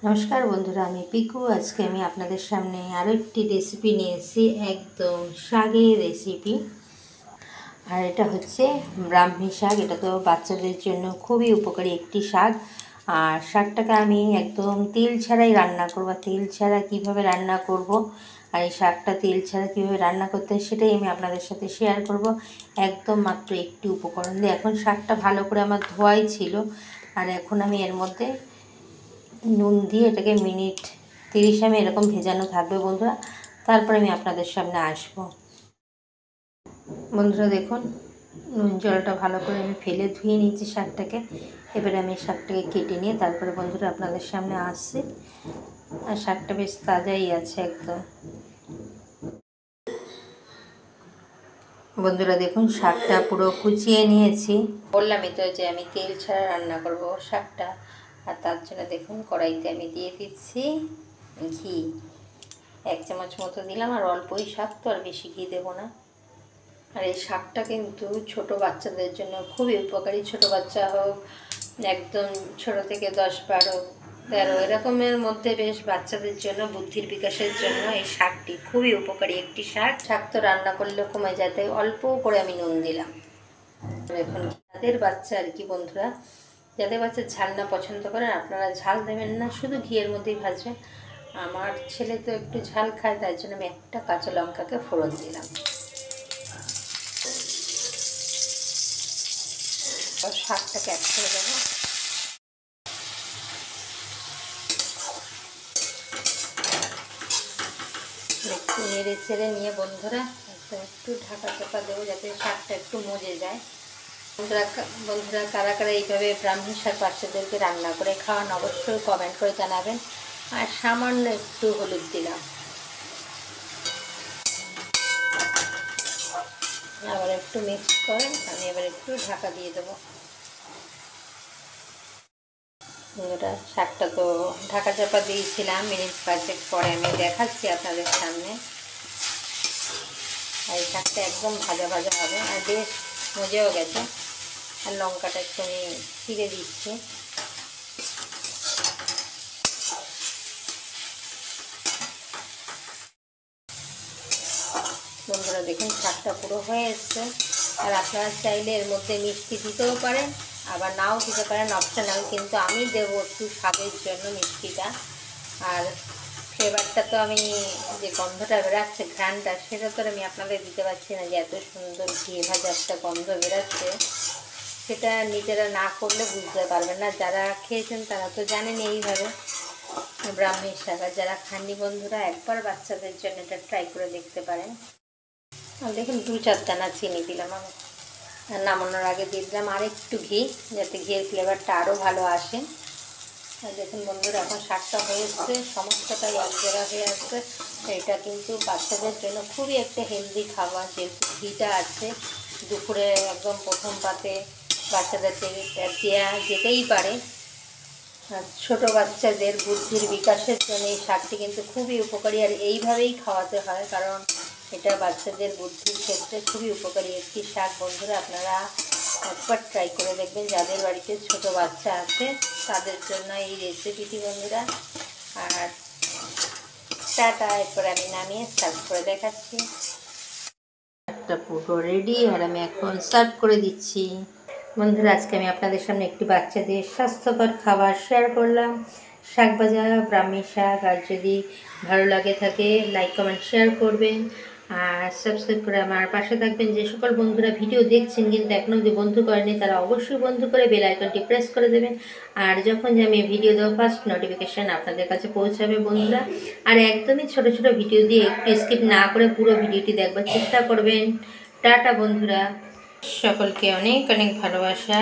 নমস্কার বন্ধুরা, আমি পিকু। আজকে আমি আপনাদের সামনে আরও একটি রেসিপি নিয়ে এসেছি, একদম শাকের রেসিপি। আর এটা হচ্ছে ব্রাহ্মী শাক। এটা তো বাচ্চাদের জন্য খুবই উপকারী একটি শাক। আর শাকটাকে আমি একদম তেল ছাড়াই রান্না করবো। তেল ছাড়া কীভাবে রান্না করব, আর এই শাকটা তেল ছাড়া কীভাবে রান্না করতে হয় সেটাই আমি আপনাদের সাথে শেয়ার করব, একদম মাত্র একটি উপকরণ দিয়ে। এখন শাকটা ভালো করে আমার ধোয়াই ছিল, আর এখন আমি এর মধ্যে নুন দিয়ে এটাকে মিনিট 30 আমি এরকম ভেজানো থাকবে বন্ধুরা। তারপরে আমি আপনাদের সামনে আসব। বন্ধুরা দেখুন, নুন জলটা ভালো করে আমি ফেলে ধুয়ে নিচ্ছি শাকটাকে। এবারে আমি শাকটাকে কেটে নিয়ে তারপরে বন্ধুরা আপনাদের সামনে আসছি। আর শাকটা বেশ তাজাই আছে একদম। বন্ধুরা দেখুন, শাকটা পুরো কুচিয়ে নিয়েছি। বললামই তো যে আমি তেল ছাড়া রান্না করব শাকটা। আর তার জন্য দেখুন কড়াইতে আমি দিয়ে দিচ্ছি ঘি। 1 চামচ মতো দিলাম, আর অল্পই শাক তো, আর বেশি ঘি দেবো না। আর এই শাকটা কিন্তু ছোট বাচ্চাদের জন্য খুবই উপকারী। ছোট বাচ্চা হোক, একদম ছোট থেকে 10, 12, 13 এরকমের মধ্যে বেশ বাচ্চাদের জন্য বুদ্ধির বিকাশের জন্য এই শাকটি খুবই উপকারী একটি শাক। শাক তো রান্না করলে কমে যায়, তাই অল্প করে আমি নুন দিলাম। এখন যাদের বাচ্চা আর কি বন্ধুরা, যাদের বাচ্চা ঝাল না পছন্দ করেন, আপনারা ঝাল দেবেন না, শুধু ঘিয়ের মধ্যেই ভাজবেন। আমার ছেলে তো একটু ঝাল খায়, তাই জন্য আমি একটা কাঁচা লঙ্কাকে ফোড়ন দিলাম। শাকটাকে অ্যাড করে দেবো। একটু নেড়ে চেড়ে নিয়ে বন্ধুরা একটু ঢাকা চাপা দেবো, যাতে শাকটা একটু মজে যায়। বন্ধুরা কারা কারা এইভাবে ব্রাহ্মী শাক বাচ্চাদেরকে রান্না করে খাওয়ান, অবশ্যই কমেন্ট করে জানাবেন। আর সামান্য একটু হলুদ দিলাম। আবার একটু মিক্স করেন, আমি এবার একটু ঢাকা দিয়ে দেবো। বন্ধুরা শাকটা তো ঢাকা চাপা দিয়েছিলাম, মিনিট 5 পরে আমি দেখাচ্ছি আপনাদের সামনে। আর এই শাকটা একদম ভাজা ভাজা হবে, আর বেশ মজেও গেছে। আর লঙ্কাটা একটু আমি ছিঁড়ে দিচ্ছি। বন্ধুরা দেখুন শাকটা পুরো হয়ে এসছে। আর আপনারা চাইলে এর মধ্যে মিষ্টি দিতেও পারেন, আবার নাও দিতে পারেন, অপশনাল। কিন্তু আমি দেবো একটু স্বাদের জন্য মিষ্টিটা। আর ফ্লেভারটা তো আমি, যে গন্ধটা বেরাচ্ছে, ঘ্রাণটা, সেটা তো আমি আপনাদের দিতে পারছি না। যে এত সুন্দর ঘি ভাজা একটা গন্ধ বেরাচ্ছে, সেটা নিজেরা না করলে বুঝতে পারবেন না। যারা খেয়েছেন তারা তো জানেন এইভাবে ব্রাহ্মী শাক। আর যারা খাননি বন্ধুরা, একবার বাচ্চাদের জন্য এটা ট্রাই করে দেখতে পারেন। আর দেখুন 2-4 দানা চিনি দিলাম আমি। আর নামানোর আগে দিয়ে দিলাম আর একটু ঘি, যাতে ঘিয়ের ফ্লেভারটা আরও ভালো আসে। আর দেখুন বন্ধুরা এখন শাকটা হয়ে এসছে, সমস্তটাই এক জায়গা হয়ে আসছে। এটা কিন্তু বাচ্চাদের জন্য খুবই একটা হেলদি খাবার, যেহেতু ঘিটা আছে। দুপুরে একদম প্রথম পাতে বাচ্চাদের দেওয়া যেতেই পারে। আর ছোটো বাচ্চাদের বুদ্ধির বিকাশের জন্য এই শাকটি কিন্তু খুবই উপকারী। আর এইভাবেই খাওয়াতে হয়, কারণ এটা বাচ্চাদের বুদ্ধির ক্ষেত্রে খুবই উপকারী একটি শাক। বন্ধুরা আপনারা একবার ট্রাই করে দেখবেন, যাদের বাড়িতে ছোট বাচ্চা আছে তাদের জন্য এই রেসিপিটি বন্ধুরা। আর টাটা, এরপরে আমি নামিয়ে সার্ভ করে দেখাচ্ছি। একটা পুরো রেডি, আর আমি এখন সার্ভ করে দিচ্ছি। বন্ধুরা আজকে আমি আপনাদের সামনে একটি বাচ্চাদের স্বাস্থ্যকর খাবার শেয়ার করলাম, শাক ভাজা ব্রাহ্মী শাক। আর যদি ভালো লাগে থাকে লাইক কমেন্ট শেয়ার করবেন, আর সাবস্ক্রাইব করে আমার পাশে থাকবেন। যে সকল বন্ধুরা ভিডিও দেখছেন কিন্তু এখনও যদি বন্ধু করেনি, তারা অবশ্যই বন্ধু করে বেল আইকনটি প্রেস করে দেবেন। আর যখন যে আমি ভিডিও দেবো ফার্স্ট নোটিফিকেশান আপনাদের কাছে পৌঁছাবে বন্ধুরা। আর একদমই ছোট ছোট ভিডিও দিয়ে একটু স্কিপ না করে পুরো ভিডিওটি দেখবার চেষ্টা করবেন। টাটা বন্ধুরা, সকলকে অনেক অনেক ভালোবাসা।